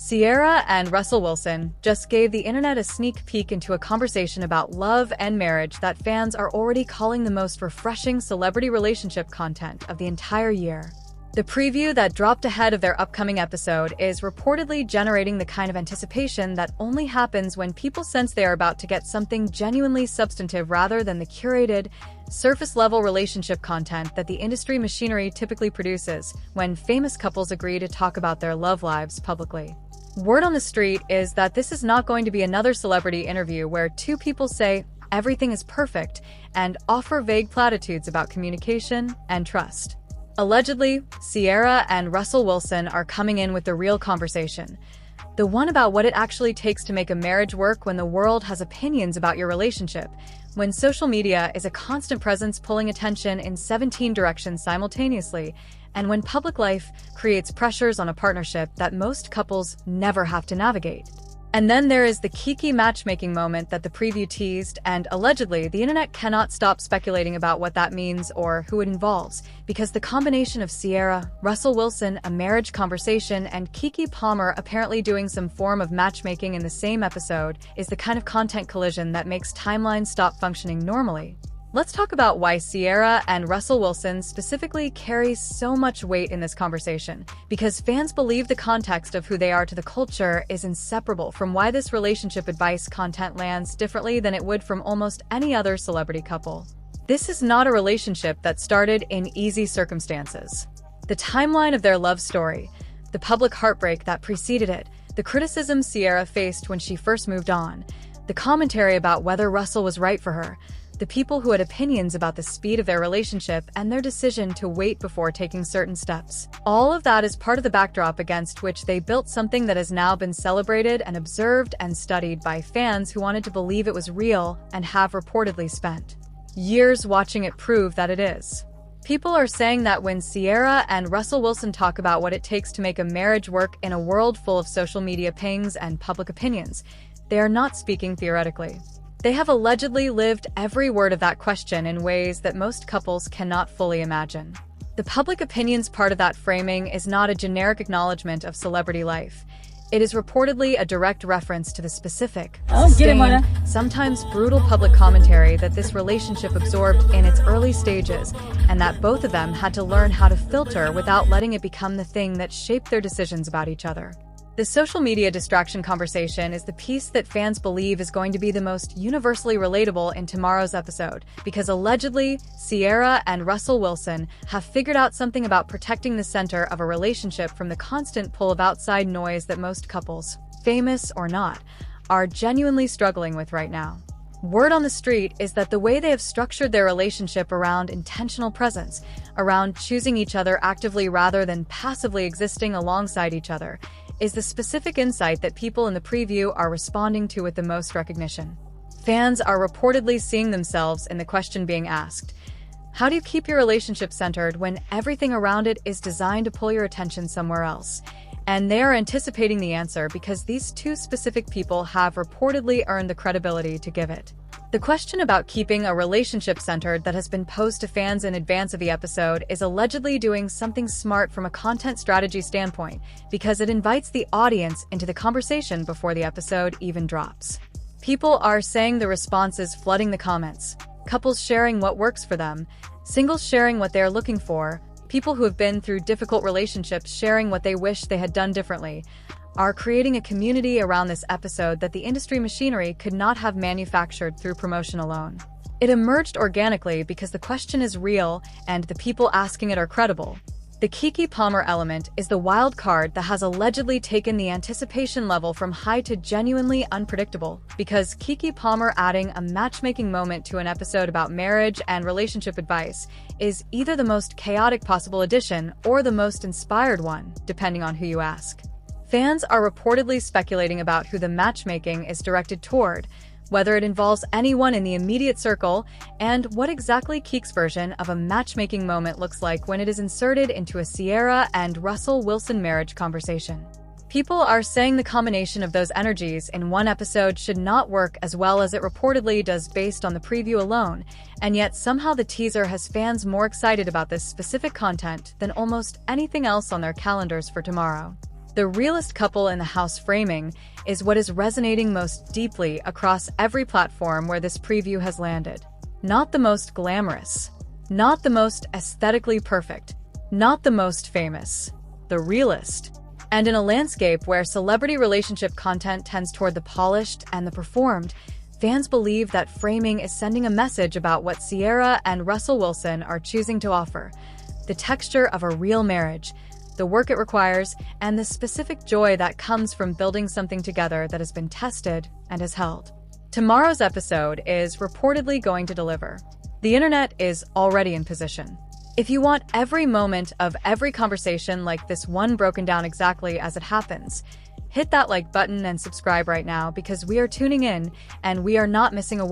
Ciara and Russell Wilson just gave the internet a sneak peek into a conversation about love and marriage that fans are already calling the most refreshing celebrity relationship content of the entire year. The preview that dropped ahead of their upcoming episode is reportedly generating the kind of anticipation that only happens when people sense they are about to get something genuinely substantive rather than the curated, surface-level relationship content that the industry machinery typically produces when famous couples agree to talk about their love lives publicly. Word on the street is that this is not going to be another celebrity interview where two people say everything is perfect and offer vague platitudes about communication and trust. Allegedly, Ciara and Russell Wilson are coming in with the real conversation. The one about what it actually takes to make a marriage work when the world has opinions about your relationship, when social media is a constant presence pulling attention in 17 directions simultaneously, and when public life creates pressures on a partnership that most couples never have to navigate. And then there is the Keke matchmaking moment that the preview teased, and allegedly, the internet cannot stop speculating about what that means or who it involves, because the combination of Ciara, Russell Wilson, a marriage conversation, and Keke Palmer apparently doing some form of matchmaking in the same episode is the kind of content collision that makes timelines stop functioning normally. Let's talk about why Ciara and Russell Wilson specifically carry so much weight in this conversation, because fans believe the context of who they are to the culture is inseparable from why this relationship advice content lands differently than it would from almost any other celebrity couple. This is not a relationship that started in easy circumstances. The timeline of their love story, the public heartbreak that preceded it, the criticism Ciara faced when she first moved on, the commentary about whether Russell was right for her, the people who had opinions about the speed of their relationship and their decision to wait before taking certain steps. All of that is part of the backdrop against which they built something that has now been celebrated and observed and studied by fans who wanted to believe it was real and have reportedly spent years watching it prove that it is. People are saying that when Ciara and Russell Wilson talk about what it takes to make a marriage work in a world full of social media pings and public opinions, they are not speaking theoretically. They have allegedly lived every word of that question in ways that most couples cannot fully imagine. The public opinions part of that framing is not a generic acknowledgement of celebrity life. It is reportedly a direct reference to the specific, sustained, sometimes brutal public commentary that this relationship absorbed in its early stages, and that both of them had to learn how to filter without letting it become the thing that shaped their decisions about each other. The social media distraction conversation is the piece that fans believe is going to be the most universally relatable in tomorrow's episode, because allegedly, Ciara and Russell Wilson have figured out something about protecting the center of a relationship from the constant pull of outside noise that most couples, famous or not, are genuinely struggling with right now. Word on the street is that the way they have structured their relationship around intentional presence, around choosing each other actively rather than passively existing alongside each other, is the specific insight that people in the preview are responding to with the most recognition. Fans are reportedly seeing themselves in the question being asked: how do you keep your relationship centered when everything around it is designed to pull your attention somewhere else? And they are anticipating the answer because these two specific people have reportedly earned the credibility to give it. The question about keeping a relationship centered that has been posed to fans in advance of the episode is allegedly doing something smart from a content strategy standpoint, because it invites the audience into the conversation before the episode even drops. People are saying the response is flooding the comments, couples sharing what works for them, singles sharing what they're looking for, people who have been through difficult relationships sharing what they wish they had done differently, are creating a community around this episode that the industry machinery could not have manufactured through promotion alone. It emerged organically because the question is real and the people asking it are credible. The Keke Palmer element is the wild card that has allegedly taken the anticipation level from high to genuinely unpredictable, because Keke Palmer adding a matchmaking moment to an episode about marriage and relationship advice is either the most chaotic possible addition or the most inspired one, depending on who you ask. Fans are reportedly speculating about who the matchmaking is directed toward, whether it involves anyone in the immediate circle, and what exactly Keke's version of a matchmaking moment looks like when it is inserted into a Ciara and Russell Wilson marriage conversation. People are saying the combination of those energies in one episode should not work as well as it reportedly does based on the preview alone, and yet somehow the teaser has fans more excited about this specific content than almost anything else on their calendars for tomorrow. The realest couple in the house framing is what is resonating most deeply across every platform where this preview has landed. Not the most glamorous, not the most aesthetically perfect, not the most famous, the realest. And in a landscape where celebrity relationship content tends toward the polished and the performed, fans believe that framing is sending a message about what Ciara and Russell Wilson are choosing to offer: the texture of a real marriage, the work it requires, and the specific joy that comes from building something together that has been tested and has held. Tomorrow's episode is reportedly going to deliver. The internet is already in position. If you want every moment of every conversation like this one broken down exactly as it happens, hit that like button and subscribe right now, because we are tuning in and we are not missing a word.